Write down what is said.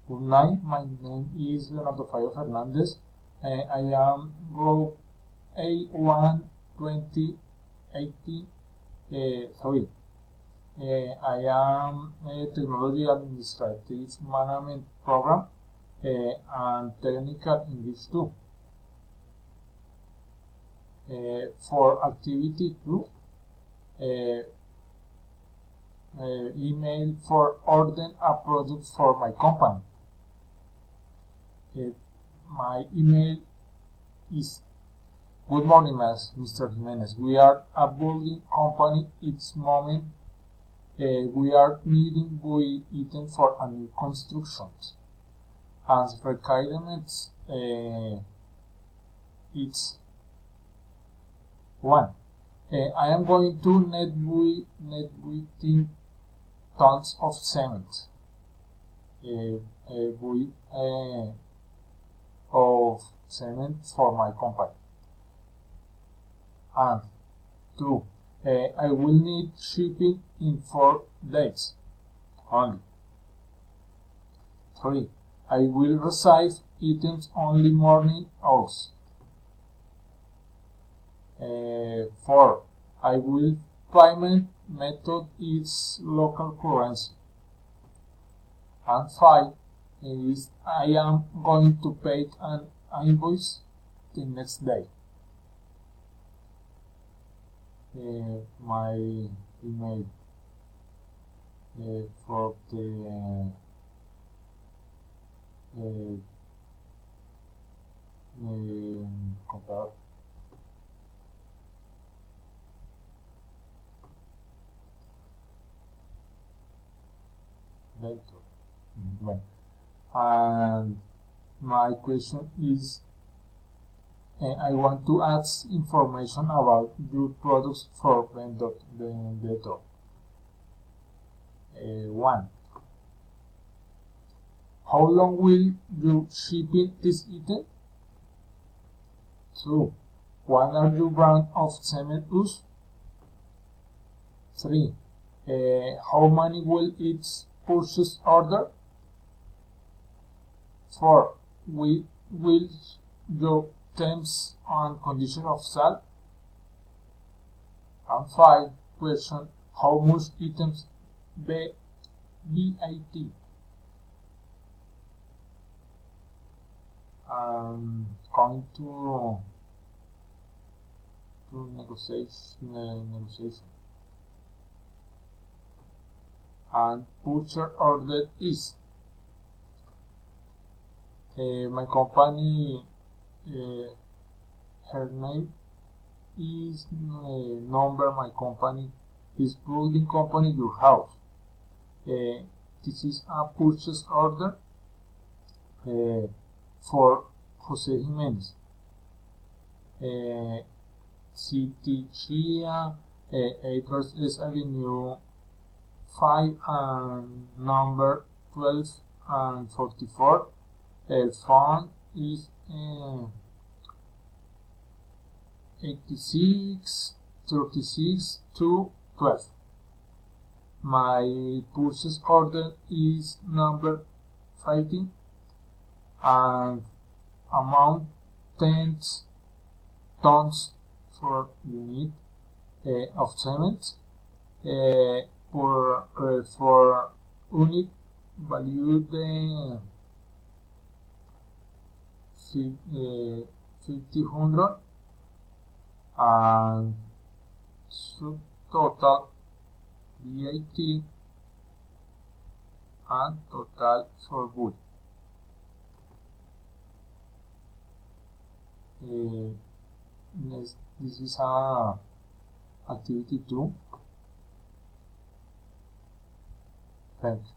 Good night, my name is Leonardo Fernandez. I am group A1 2018. I am a Technology Administrative Management Program and Technical English 2. For Activity 2, email for order a product for my company. My email is: Good morning, Mr. Jimenez. We are a building company. It's moment we are needing buy item for a new constructions. As requirements, it's 1. I am going to need 10 tons of cement. Of cement for my company. And 2. I will need shipping in 4 days only. 3. I will receive items only morning hours. 4. I will payment method is local currency. And 5 is I am going to pay an invoice the next day. My email for the and my question is, I want to add information about your products for vendor. 1. How long will you shipping this item? 2. What are your brand of cement use? 3. How many will its purchase order? 4. Will your terms and conditions of sale? And 5. Question: how much items VAT? Going to negotiation. And purchase order is my company. Her name is number. My company is building company your house. This is a purchase order for Jose Jimenez. City Chia, address is Avenue 5 and number 12 and 44. Phone is 86 36 212. My purchase order is number 15 and amount 10 tons for unit of cement for unit value the 500 and total VAT and total for good. This is activity 2. Thanks.